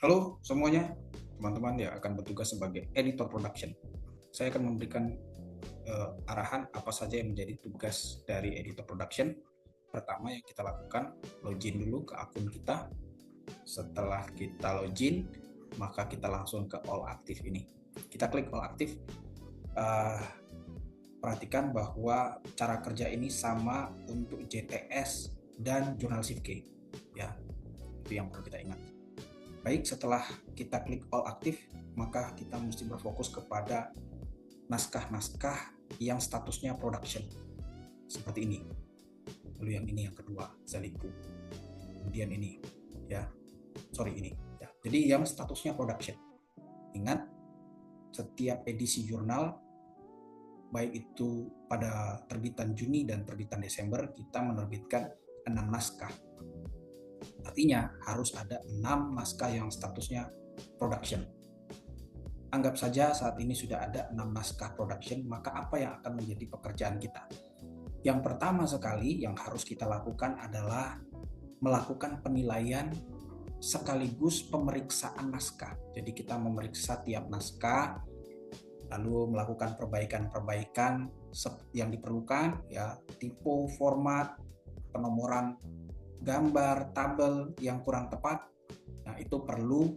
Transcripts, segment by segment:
Halo semuanya, teman-teman yang akan bertugas sebagai editor production. Saya akan memberikan arahan apa saja yang menjadi tugas dari editor production. Pertama yang kita lakukan, login dulu ke akun kita. Setelah kita login, maka kita langsung ke all active ini. Kita klik all active. Perhatikan bahwa cara kerja ini sama untuk JTS dan Jurnal SIFKE. Ya, itu yang perlu kita ingat. Baik, setelah kita klik all aktif, maka kita mesti berfokus kepada naskah-naskah yang statusnya production. Seperti ini. Lalu yang ini yang kedua, Zalipu. Kemudian ini, ya. Ini. Ya. Jadi yang statusnya production. Ingat, setiap edisi jurnal, baik itu pada terbitan Juni dan terbitan Desember, kita menerbitkan 6 naskah. Artinya harus ada 6 naskah yang statusnya production. Anggap saja saat ini sudah ada 6 naskah production, maka apa yang akan menjadi pekerjaan kita? Yang pertama sekali yang harus kita lakukan adalah melakukan penilaian sekaligus pemeriksaan naskah. Jadi kita memeriksa tiap naskah, lalu melakukan perbaikan-perbaikan yang diperlukan, ya, tipe, format, penomoran gambar, tabel yang kurang tepat. Nah, itu perlu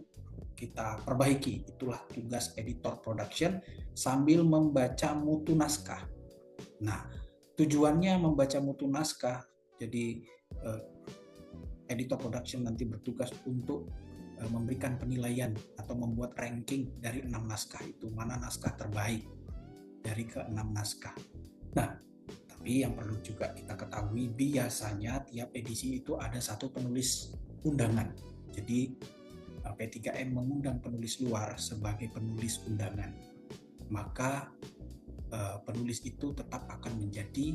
kita perbaiki. Itulah tugas editor production sambil membaca mutu naskah. Nah, tujuannya membaca mutu naskah, jadi editor production nanti bertugas untuk memberikan penilaian atau membuat ranking dari 6 naskah itu, mana naskah terbaik dari ke-6 naskah. Nah, tapi yang perlu juga kita ketahui, biasanya tiap edisi itu ada satu penulis undangan. Jadi P3M mengundang penulis luar sebagai penulis undangan. Maka penulis itu tetap akan menjadi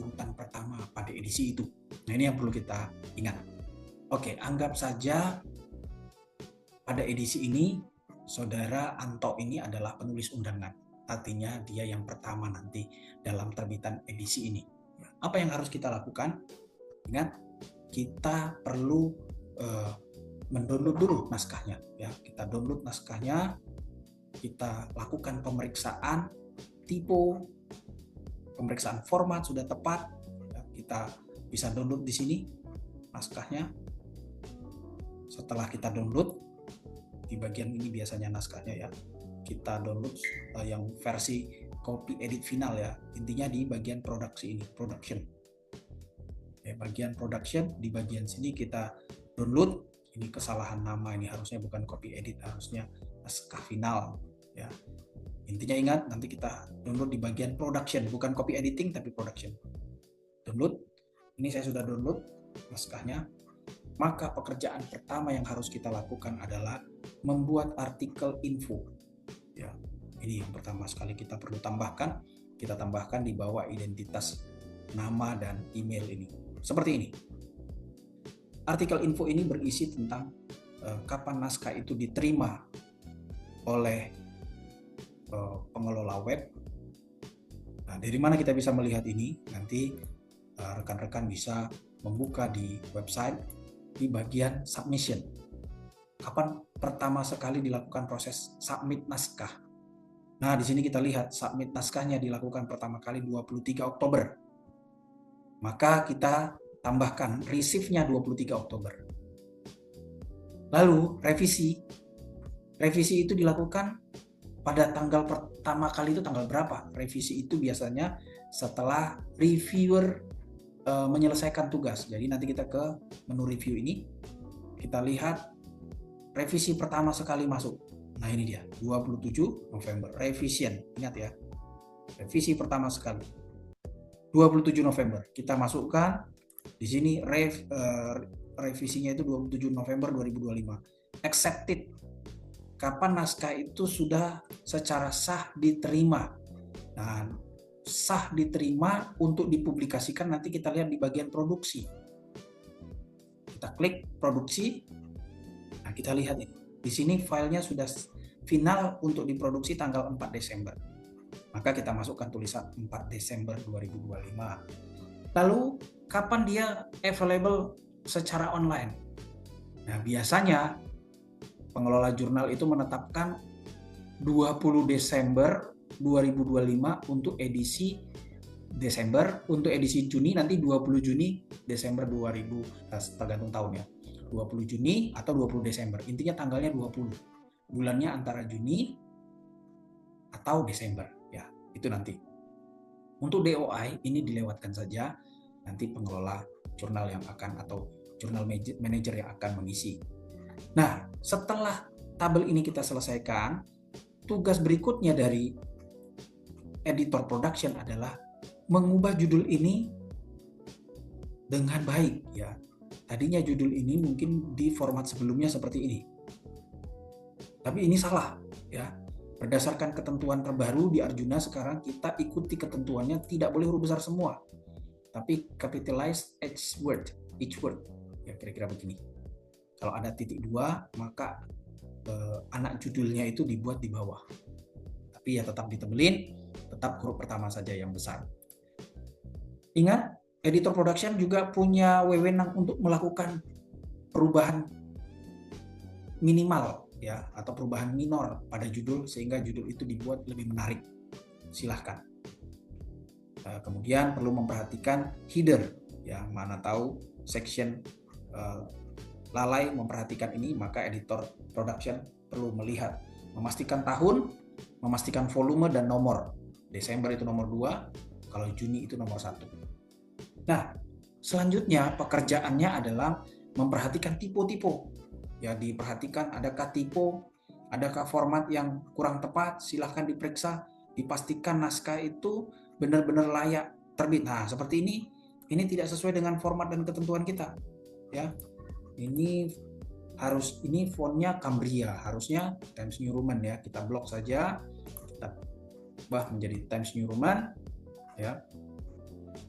urutan pertama pada edisi itu. Nah, ini yang perlu kita ingat. Oke, anggap saja pada edisi ini Saudara Anto ini adalah penulis undangan. Artinya dia yang pertama nanti dalam terbitan edisi ini. Apa yang harus kita lakukan? Ingat, kita perlu mendownload dulu naskahnya. Ya, kita download naskahnya, kita lakukan pemeriksaan tipe, pemeriksaan format sudah tepat. Ya, kita bisa download di sini naskahnya. Setelah kita download, di bagian ini biasanya naskahnya, ya, kita download yang versi copy edit final, ya, intinya di bagian produksi ini, production, ya, bagian production. Di bagian sini kita download. Ini kesalahan nama, ini harusnya bukan copy edit, harusnya naskah final, ya. Intinya ingat, nanti kita download di bagian production, bukan copy editing tapi production. Download. Ini saya sudah download naskahnya. Maka pekerjaan pertama yang harus kita lakukan adalah membuat artikel info. Ya, ini yang pertama sekali kita perlu tambahkan. Kita tambahkan di bawah identitas nama dan email ini. Seperti ini. Artikel info ini berisi tentang kapan naskah itu diterima oleh pengelola web. Nah, dari mana kita bisa melihat ini? Nanti rekan-rekan bisa membuka di website di bagian submission. Kapan pertama sekali dilakukan proses submit naskah? Nah, di sini kita lihat submit naskahnya dilakukan pertama kali 23 Oktober. Maka kita tambahkan receive-nya 23 Oktober. Lalu revisi. Revisi itu dilakukan pada tanggal pertama kali itu tanggal berapa? Revisi itu biasanya setelah reviewer menyelesaikan tugas. Jadi nanti kita ke menu review ini, kita lihat revisi pertama sekali masuk. Nah, ini dia, 27 November, revision. Ingat ya, revisi pertama sekali 27 November. Kita masukkan di sini revisinya itu 27 November 2025. Accepted. Kapan naskah itu sudah secara sah diterima. Nah, sah diterima untuk dipublikasikan nanti kita lihat di bagian produksi. Kita klik produksi. Nah, kita lihat ini. Di sini filenya sudah final untuk diproduksi tanggal 4 Desember. Maka kita masukkan tulisan 4 Desember 2025. Lalu kapan dia available secara online? Nah, biasanya pengelola jurnal itu menetapkan 20 Desember 2025 untuk edisi Desember, untuk edisi Juni nanti 20 Juni Desember 2000, tergantung tahun ya. 20 Juni atau 20 Desember. Intinya tanggalnya 20. Bulannya antara Juni atau Desember ya. Itu nanti. Untuk DOI ini dilewatkan saja, nanti pengelola jurnal yang akan atau jurnal manager yang akan mengisi. Nah, setelah tabel ini kita selesaikan, tugas berikutnya dari editor production adalah mengubah judul ini dengan baik ya. Tadinya judul ini mungkin di format sebelumnya seperti ini. Tapi ini salah ya. Berdasarkan ketentuan terbaru di Arjuna sekarang kita ikuti ketentuannya, tidak boleh huruf besar semua. Tapi capitalize each word. Ya kira-kira begini. Kalau ada titik 2 maka anak judulnya itu dibuat di bawah. Tapi ya tetap ditebelin, tetap huruf pertama saja yang besar. Ingat, editor production juga punya wewenang untuk melakukan perubahan minimal ya atau perubahan minor pada judul sehingga judul itu dibuat lebih menarik. Silahkan. Kemudian perlu memperhatikan header ya, mana tahu section lalai memperhatikan ini, maka editor production perlu melihat, memastikan tahun, memastikan volume dan nomor. Desember itu nomor 2, kalau Juni itu nomor 1. Nah, selanjutnya pekerjaannya adalah memperhatikan tipe-tipe. Ya, diperhatikan adakah tipe, adakah format yang kurang tepat, silahkan diperiksa, dipastikan naskah itu benar-benar layak terbit. Nah, seperti ini tidak sesuai dengan format dan ketentuan kita. Ya. Ini fontnya Cambria, harusnya Times New Roman ya. Kita blok saja, kita ubah menjadi Times New Roman ya.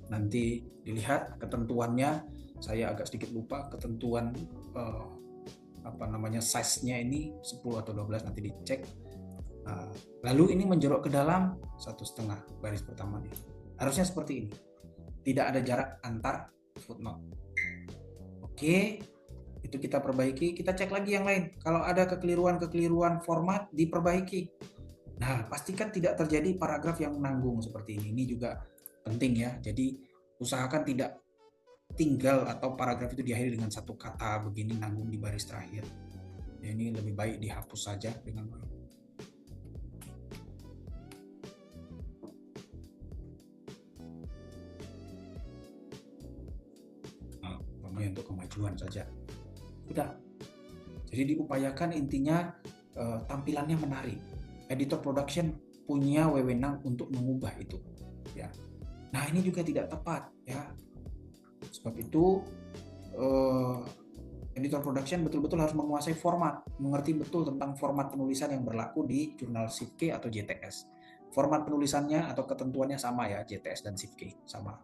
Nanti dilihat ketentuannya, saya agak sedikit lupa ketentuan size-nya ini 10 atau 12, nanti dicek. Lalu ini menjorok ke dalam 1,5 baris pertamanya. Harusnya seperti ini. Tidak ada jarak antar footnote. Oke, itu kita perbaiki. Kita cek lagi yang lain. Kalau ada kekeliruan format, diperbaiki. Nah, pastikan tidak terjadi paragraf yang menanggung seperti ini. Ini juga penting ya. Jadi usahakan tidak tinggal atau paragraf itu diakhiri dengan satu kata begini nanggung di baris terakhir. Ya, ini lebih baik dihapus saja dengan baik. Nah, untuk kemajuan saja. Udah. Jadi diupayakan intinya tampilannya menarik. Editor production punya wewenang untuk mengubah itu. Ya. Nah, ini juga tidak tepat ya. Sebab itu editor production betul-betul harus menguasai format, mengerti betul tentang format penulisan yang berlaku di jurnal SIPK atau JTS. Format penulisannya atau ketentuannya sama ya, JTS dan SIPK sama.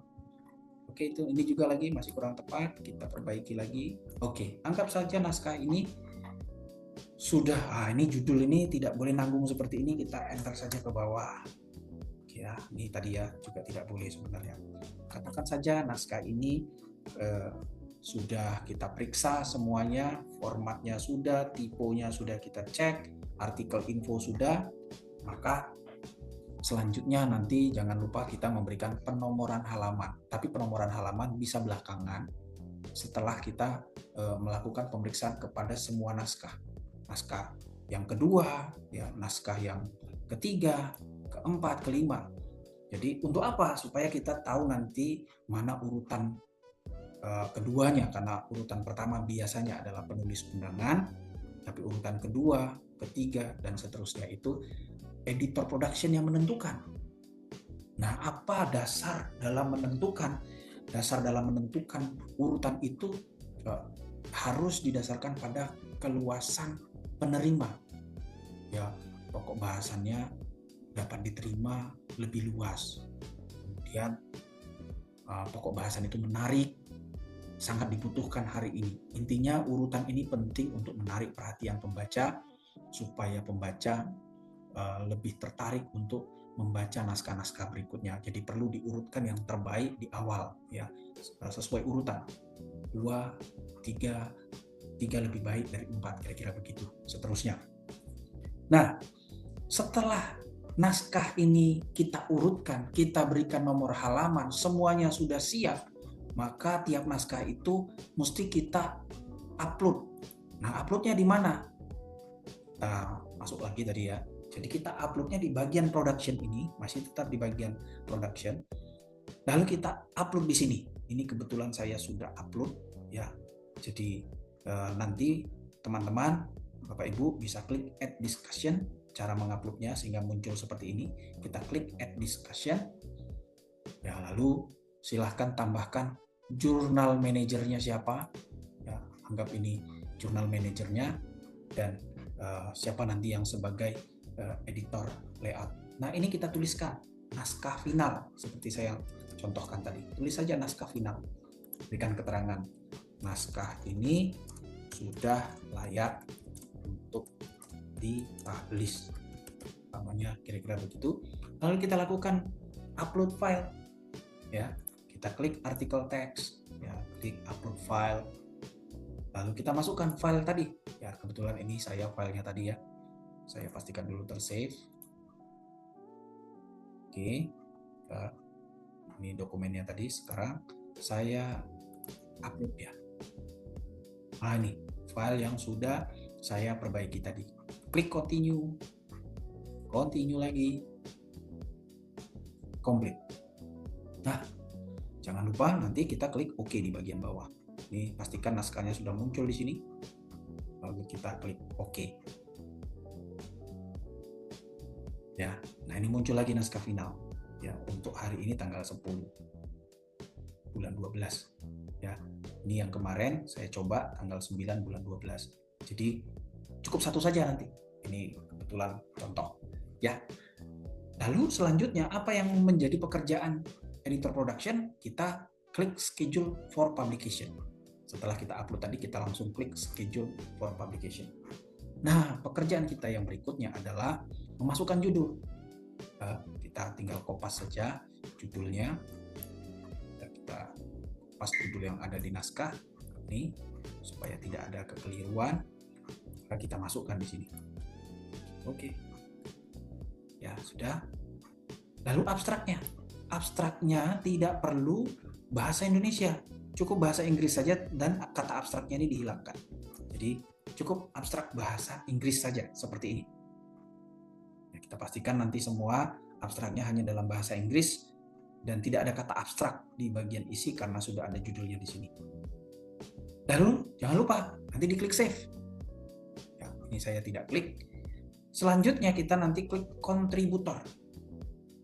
Oke, ini juga lagi masih kurang tepat, kita perbaiki lagi. Oke, anggap saja naskah ini sudah, ini judul ini tidak boleh nanggung seperti ini, kita enter saja ke bawah. Ya, ini tadi ya juga tidak boleh sebenarnya. Katakan saja naskah ini sudah kita periksa semuanya, formatnya sudah, tipenya sudah kita cek, artikel info sudah, maka selanjutnya nanti jangan lupa kita memberikan penomoran halaman. Tapi penomoran halaman bisa belakangan setelah kita melakukan pemeriksaan kepada semua naskah. Naskah yang kedua, ya, naskah yang ketiga, keempat, kelima. Jadi untuk apa? Supaya kita tahu nanti mana urutan keduanya, karena urutan pertama biasanya adalah penulis undangan, tapi urutan kedua, ketiga, dan seterusnya itu editor production yang menentukan. Nah, apa dasar dalam menentukan? Dasar dalam menentukan urutan itu harus didasarkan pada keluasan penerima. Ya, pokok bahasannya dapat diterima lebih luas. Kemudian pokok bahasan itu menarik, sangat dibutuhkan hari ini. Intinya urutan ini penting untuk menarik perhatian pembaca supaya pembaca lebih tertarik untuk membaca naskah-naskah berikutnya. Jadi perlu diurutkan yang terbaik di awal ya, sesuai urutan 2, 3, 3 lebih baik dari 4, kira-kira begitu, seterusnya. Nah, setelah naskah ini kita urutkan, kita berikan nomor halaman, semuanya sudah siap, maka tiap naskah itu mesti kita upload. Nah, uploadnya di mana? Nah, masuk lagi tadi ya. Jadi kita uploadnya di bagian production ini, masih tetap di bagian production. Lalu kita upload di sini. Ini kebetulan saya sudah upload ya. Jadi nanti teman-teman, Bapak Ibu bisa klik add discussion, cara menguploadnya sehingga muncul seperti ini. Kita klik add discussion. Ya, lalu silahkan tambahkan jurnal manajernya siapa. Ya, anggap ini jurnal manajernya dan siapa nanti yang sebagai editor layout. Nah, ini kita tuliskan naskah final seperti saya contohkan tadi. Tulis saja naskah final. Berikan keterangan naskah ini sudah layak untuk dipublish. Namanya kira-kira begitu. Lalu kita lakukan upload file. Ya, kita klik artikel teks, ya, klik upload file. Lalu kita masukkan file tadi. Ya, kebetulan ini saya filenya tadi ya. Saya pastikan dulu tersave. Oke. Ini dokumennya tadi. Sekarang saya upload ya. Nah, ini file yang sudah saya perbaiki tadi. Klik continue. Continue lagi. Complete. Nah, jangan lupa nanti kita klik OK di bagian bawah. Ini pastikan naskahnya sudah muncul di sini. Lalu kita klik OK. Ya, nah ini muncul lagi naskah final. Ya, untuk hari ini tanggal 10 bulan 12. Ya, ini yang kemarin saya coba tanggal 9 bulan 12. Jadi cukup satu saja nanti. Ini kebetulan contoh. Ya. Lalu selanjutnya apa yang menjadi pekerjaan editor production? Kita klik schedule for publication. Setelah kita upload tadi, kita langsung klik schedule for publication. Nah, pekerjaan kita yang berikutnya adalah memasukkan judul. Kita tinggal kopas saja judulnya. Kita kopas judul yang ada di naskah ini supaya tidak ada kekeliruan. Kita masukkan di sini. Oke. Ya, sudah. Lalu abstraknya. Abstraknya tidak perlu bahasa Indonesia. Cukup bahasa Inggris saja dan kata abstraknya ini dihilangkan. Jadi cukup abstrak bahasa Inggris saja seperti ini. Ya, kita pastikan nanti semua abstraknya hanya dalam bahasa Inggris dan tidak ada kata abstrak di bagian isi karena sudah ada judulnya di sini. Lalu jangan lupa nanti diklik save. Ya, ini saya tidak klik. Selanjutnya kita nanti klik kontributor.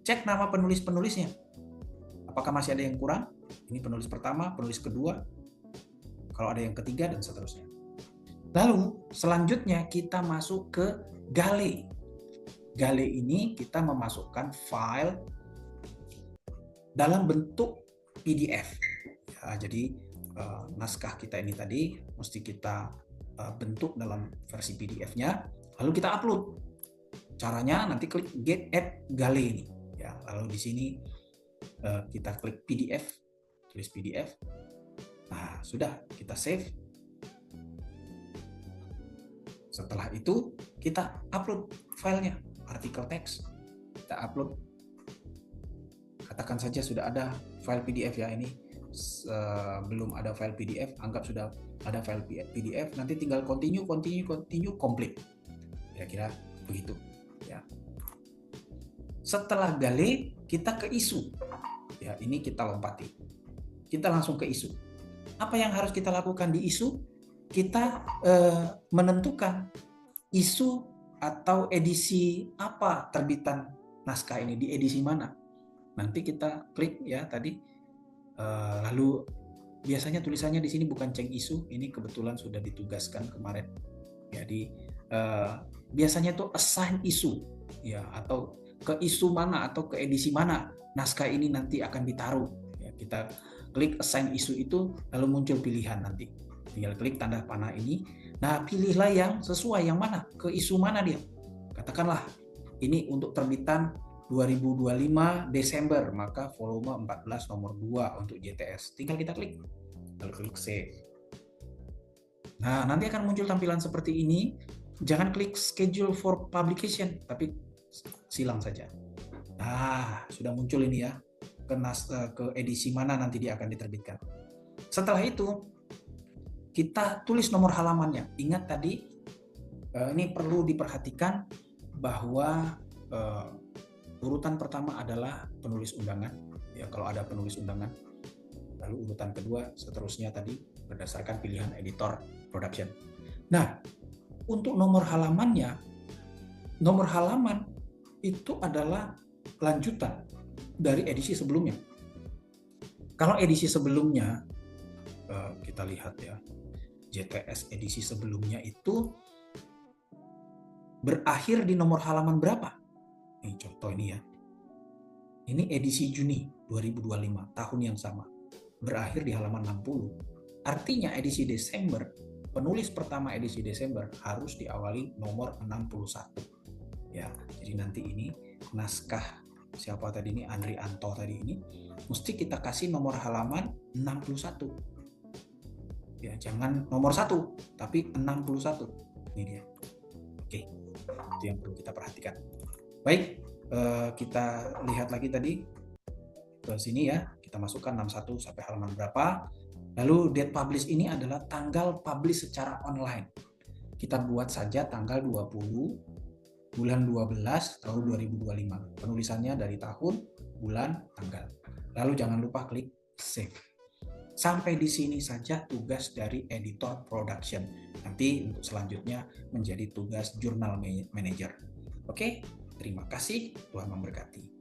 Cek nama penulis-penulisnya. Apakah masih ada yang kurang? Ini penulis pertama, penulis kedua, kalau ada yang ketiga, dan seterusnya. Lalu selanjutnya kita masuk ke Gale. Gale ini kita memasukkan file dalam bentuk PDF. Ya, jadi naskah kita ini tadi mesti kita bentuk dalam versi PDF-nya, lalu kita upload. Caranya nanti klik Get at Gale ini. Ya, lalu di sini kita klik PDF, tulis PDF. Nah, sudah kita save. Setelah itu kita upload filenya, artikel teks. Kita upload. Katakan saja sudah ada file PDF ya ini. Belum ada file PDF, anggap sudah ada file PDF. Nanti tinggal continue, complete. Kira-kira begitu. Ya. Setelah Gale, kita ke isu. Ya, ini kita lompati. Kita langsung ke isu. Apa yang harus kita lakukan di isu? Kita menentukan isu atau edisi apa terbitan naskah ini, di edisi mana. Nanti kita klik ya tadi. Lalu biasanya tulisannya di sini bukan ceng isu, ini kebetulan sudah ditugaskan kemarin. Jadi biasanya itu assign isu ya, atau ke isu mana atau ke edisi mana naskah ini nanti akan ditaruh. Ya, kita klik assign isu itu, lalu muncul pilihan nanti. Tinggal klik tanda panah ini. Nah, pilihlah yang sesuai, yang mana, ke isu mana dia. Katakanlah ini untuk terbitan 2025 Desember, maka volume 14 nomor 2 untuk JTS. Tinggal kita klik, lalu klik save. Nah, nanti akan muncul tampilan seperti ini. Jangan klik schedule for publication, tapi silang saja. Nah, sudah muncul ini ya, ke edisi mana nanti dia akan diterbitkan. Setelah itu, kita tulis nomor halamannya. Ingat tadi, ini perlu diperhatikan bahwa urutan pertama adalah penulis undangan. Ya, kalau ada penulis undangan. Lalu urutan kedua, seterusnya tadi berdasarkan pilihan editor production. Nah, untuk nomor halamannya, nomor halaman itu adalah lanjutan dari edisi sebelumnya. Kalau edisi sebelumnya, kita lihat ya, JTS edisi sebelumnya itu berakhir di nomor halaman berapa? Ini contoh ini ya. Ini edisi Juni 2025, tahun yang sama. Berakhir di halaman 60. Artinya edisi Desember, penulis pertama edisi Desember harus diawali nomor 61. Ya, jadi nanti ini naskah siapa tadi ini, Andri Anto tadi ini, mesti kita kasih nomor halaman 61. Ya, jangan nomor 1, tapi 61. Ini dia. Oke, itu yang perlu kita perhatikan. Baik, kita lihat lagi tadi ke sini ya, kita masukkan 61 sampai halaman berapa. Lalu date publish ini adalah tanggal publish secara online. Kita buat saja tanggal 20 bulan 12 tahun 2025. Penulisannya dari tahun, bulan, tanggal. Lalu jangan lupa klik save. Sampai di sini saja tugas dari editor production. Nanti untuk selanjutnya menjadi tugas jurnal manager. Oke, terima kasih. Tuhan memberkati.